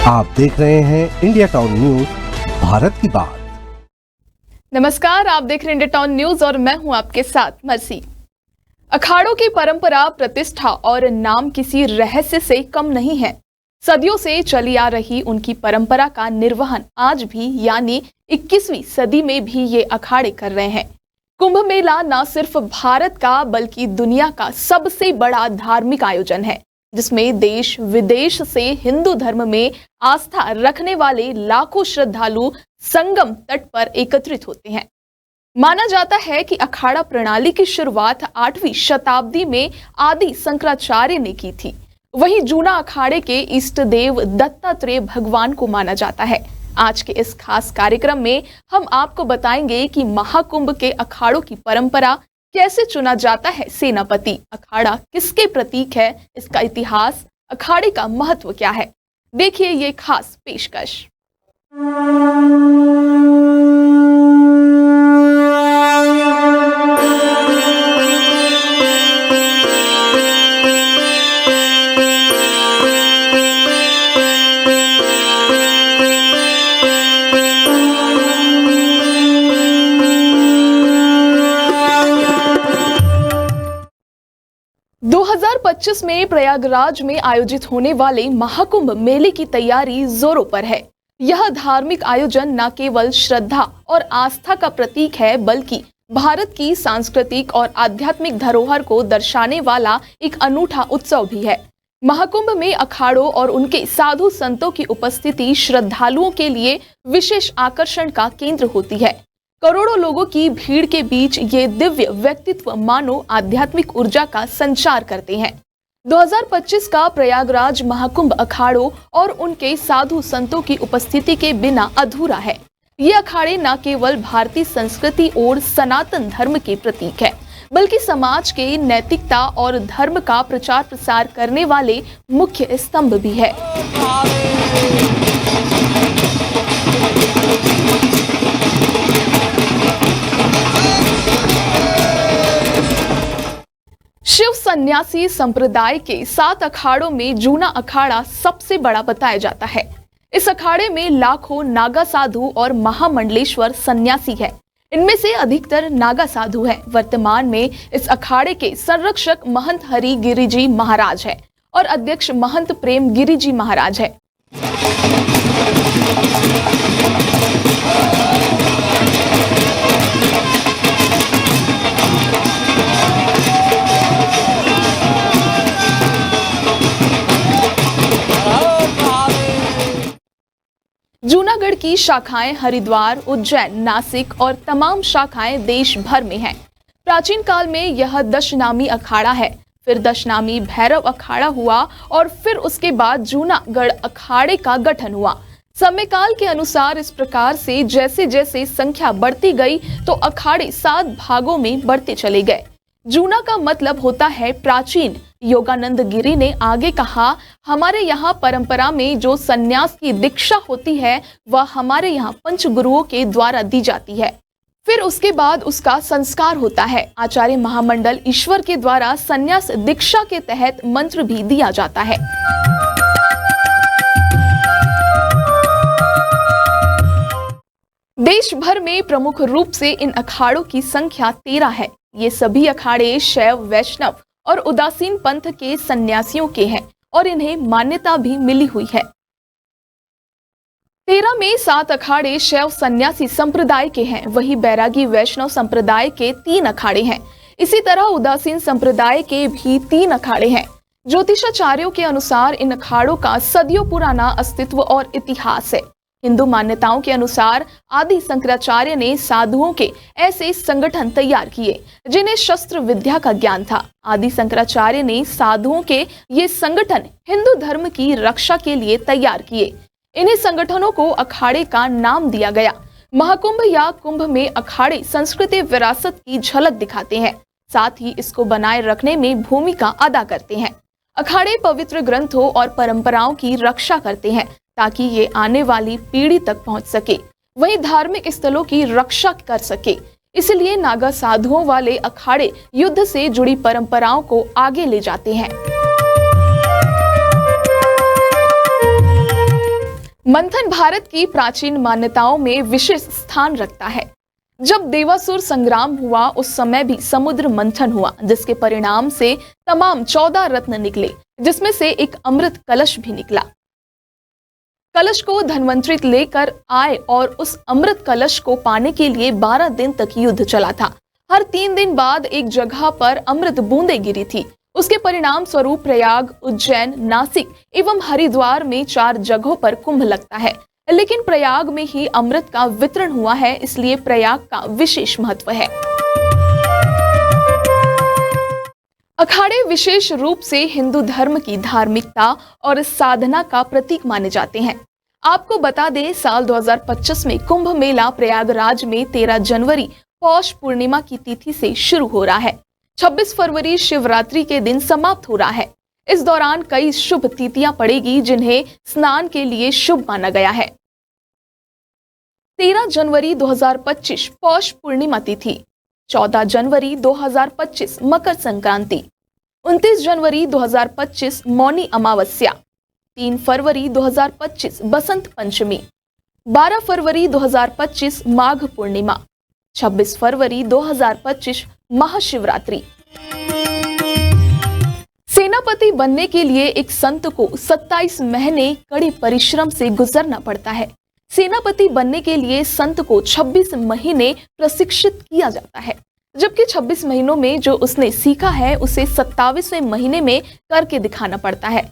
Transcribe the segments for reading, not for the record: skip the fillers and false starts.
आप देख रहे हैं इंडिया टाउन न्यूज, भारत की बात। नमस्कार, आप देख रहे हैं इंडिया टाउन न्यूज और मैं हूं आपके साथ मर्सी। अखाड़ों की परंपरा, प्रतिष्ठा और नाम किसी रहस्य से कम नहीं है। सदियों से चली आ रही उनकी परंपरा का निर्वहन आज भी यानी 21वीं सदी में भी ये अखाड़े कर रहे हैं। कुंभ मेला न सिर्फ भारत का बल्कि दुनिया का सबसे बड़ा धार्मिक आयोजन है, जिसमें देश विदेश से हिंदू धर्म में आस्था रखने वाले लाखों श्रद्धालु संगम तट पर एकत्रित होते हैं। माना जाता है कि अखाड़ा प्रणाली की शुरुआत 8वीं शताब्दी में आदि शंकराचार्य ने की थी। वहीं जूना अखाड़े के इष्ट देव दत्तात्रेय भगवान को माना जाता है। आज के इस खास कार्यक्रम में हम आपको बताएंगे कि महाकुंभ के अखाड़ों की परंपरा, कैसे चुना जाता है सेनापति, अखाड़ा किसके प्रतीक है, इसका इतिहास, अखाड़े का महत्व क्या है। देखिए ये खास पेशकश। दो 2025 में प्रयागराज में आयोजित होने वाले महाकुंभ मेले की तैयारी जोरों पर है। यह धार्मिक आयोजन न केवल श्रद्धा और आस्था का प्रतीक है, बल्कि भारत की सांस्कृतिक और आध्यात्मिक धरोहर को दर्शाने वाला एक अनूठा उत्सव भी है। महाकुंभ में अखाड़ों और उनके साधु संतों की उपस्थिति श्रद्धालुओं के लिए विशेष आकर्षण का केंद्र होती है। करोड़ों लोगों की भीड़ के बीच ये दिव्य व्यक्तित्व मानो आध्यात्मिक ऊर्जा का संचार करते हैं। 2025 का प्रयागराज महाकुंभ अखाड़ों और उनके साधु संतों की उपस्थिति के बिना अधूरा है। ये अखाड़े न केवल भारतीय संस्कृति और सनातन धर्म के प्रतीक है, बल्कि समाज के नैतिकता और धर्म का प्रचार प्रसार करने वाले मुख्य स्तंभ भी है। शिव सन्यासी संप्रदाय के 7 अखाड़ों में जूना अखाड़ा सबसे बड़ा बताया जाता है। इस अखाड़े में लाखों नागा साधु और महामंडलेश्वर सन्यासी है। इनमें से अधिकतर नागा साधु हैं। वर्तमान में इस अखाड़े के संरक्षक महंत हरि गिरिजी महाराज है और अध्यक्ष महंत प्रेम गिरिजी महाराज है। जूनागढ़ की शाखाएं हरिद्वार, उज्जैन, नासिक और तमाम शाखाएं देश भर में हैं। प्राचीन काल में यह दशनामी अखाड़ा है, फिर दशनामी भैरव अखाड़ा हुआ और फिर उसके बाद जूनागढ़ अखाड़े का गठन हुआ। समय काल के अनुसार इस प्रकार से जैसे जैसे संख्या बढ़ती गई तो अखाड़े 7 भागों में बढ़ते चले गए। जूना का मतलब होता है प्राचीन। योगानंद गिरी ने आगे कहा, हमारे यहाँ परंपरा में जो सन्यास की दीक्षा होती है वह हमारे यहाँ पंच गुरुओं के द्वारा दी जाती है। फिर उसके बाद उसका संस्कार होता है। आचार्य महामंडल ईश्वर के द्वारा सन्यास दीक्षा के तहत मंत्र भी दिया जाता है। देश भर में प्रमुख रूप से इन अखाड़ों की संख्या 13 है। ये सभी अखाड़े शैव, वैष्णव और उदासीन पंथ के सन्यासियों के हैं और इन्हें मान्यता भी मिली हुई है। 13 में 7 अखाड़े शैव सन्यासी संप्रदाय के हैं, वही बैरागी वैष्णव संप्रदाय के 3 अखाड़े हैं। इसी तरह उदासीन संप्रदाय के भी 3 अखाड़े हैं। ज्योतिषाचार्यों के अनुसार इन अखाड़ों का सदियों पुराना अस्तित्व और इतिहास है। हिंदू मान्यताओं के अनुसार आदि शंकराचार्य ने साधुओं के ऐसे संगठन तैयार किए जिन्हें शस्त्र विद्या का ज्ञान था। आदि शंकराचार्य ने साधुओं के ये संगठन हिंदू धर्म की रक्षा के लिए तैयार किए। इन्हीं संगठनों को अखाड़े का नाम दिया गया। महाकुंभ या कुंभ में अखाड़े संस्कृति विरासत की झलक दिखाते हैं, साथ ही इसको बनाए रखने में भूमिका अदा करते हैं। अखाड़े पवित्र ग्रंथों और परंपराओं की रक्षा करते हैं ताकि ये आने वाली पीढ़ी तक पहुंच सके, वहीं धार्मिक स्थलों की रक्षा कर सके। इसलिए नागा साधुओं वाले अखाड़े युद्ध से जुड़ी परंपराओं को आगे ले जाते हैं। मंथन भारत की प्राचीन मान्यताओं में विशेष स्थान रखता है। जब देवासुर संग्राम हुआ उस समय भी समुद्र मंथन हुआ, जिसके परिणाम से तमाम 14 रत्न निकले, जिसमें से एक अमृत कलश भी निकला। कलश को धन्वंतरि लेकर आए और उस अमृत कलश को पाने के लिए 12 दिन तक युद्ध चला था। हर 3 दिन बाद एक जगह पर अमृत बूंदें गिरी थी। उसके परिणाम स्वरूप प्रयाग, उज्जैन, नासिक एवं हरिद्वार में 4 जगहों पर कुंभ लगता है, लेकिन प्रयाग में ही अमृत का वितरण हुआ है, इसलिए प्रयाग का विशेष महत्व है। अखाड़े विशेष रूप से हिंदू धर्म की धार्मिकता और साधना का प्रतीक माने जाते हैं। आपको बता दें, साल 2025 में कुंभ मेला प्रयागराज में 13 जनवरी पौष पूर्णिमा की तिथि से शुरू हो रहा है। 26 फरवरी शिवरात्रि के दिन समाप्त हो रहा है। इस दौरान कई शुभ तिथियां पड़ेगी, जिन्हें स्नान के लिए शुभ माना गया है। 13 जनवरी 2025 पौष पूर्णिमा तिथि, 14 जनवरी 2025 मकर संक्रांति, 29 जनवरी 2025 मौनी अमावस्या, 3 फरवरी 2025 बसंत पंचमी, 12 फरवरी 2025 माघ पूर्णिमा, 26 फरवरी 2025 महाशिवरात्रि। सेनापति बनने के लिए एक संत को 27 महीने कड़ी परिश्रम से गुजरना पड़ता है। सेनापति बनने के लिए संत को 26 महीने प्रशिक्षित किया जाता है, जबकि 26 महीनों में जो उसने सीखा है उसे 27वें महीने में करके दिखाना पड़ता है।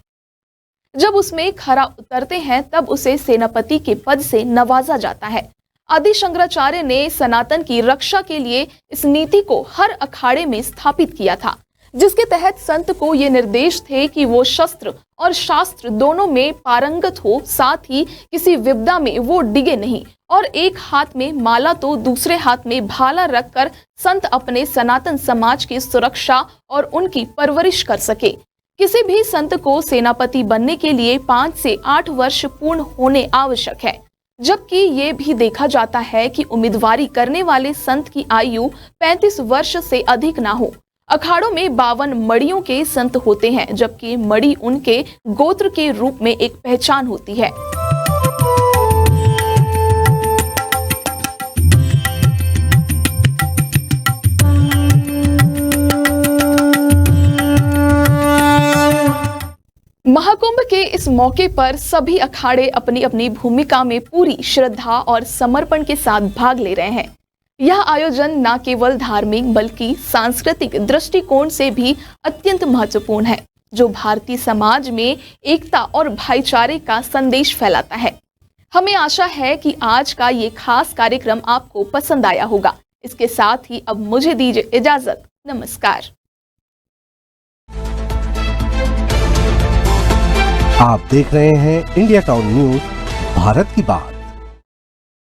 जब उसमें खरा उतरते हैं तब उसे सेनापति के पद से नवाजा जाता है। आदि शंकराचार्य ने सनातन की रक्षा के लिए इस नीति को हर अखाड़े में स्थापित किया था, जिसके तहत संत को ये निर्देश थे कि वो शस्त्र और शास्त्र दोनों में पारंगत हो, साथ ही किसी विपदा में वो डिगे नहीं, और एक हाथ में माला तो दूसरे हाथ में भाला रखकर संत अपने सनातन समाज की सुरक्षा और उनकी परवरिश कर सके। किसी भी संत को सेनापति बनने के लिए 5 से 8 वर्ष पूर्ण होने आवश्यक है, जबकि ये भी देखा जाता है कि उम्मीदवारी करने वाले संत की आयु 35 वर्ष से अधिक ना हो। अखाड़ों में 52 मड़ियों के संत होते हैं, जबकि मड़ी उनके गोत्र के रूप में एक पहचान होती है। महाकुंभ के इस मौके पर सभी अखाड़े अपनी अपनी भूमिका में पूरी श्रद्धा और समर्पण के साथ भाग ले रहे हैं। यह आयोजन न केवल धार्मिक बल्कि सांस्कृतिक दृष्टिकोण से भी अत्यंत महत्वपूर्ण है, जो भारतीय समाज में एकता और भाईचारे का संदेश फैलाता है। हमें आशा है कि आज का ये खास कार्यक्रम आपको पसंद आया होगा। इसके साथ ही अब मुझे दीजिए इजाजत। नमस्कार। आप देख रहे हैं इंडिया टाउन न्यूज, भारत की बात।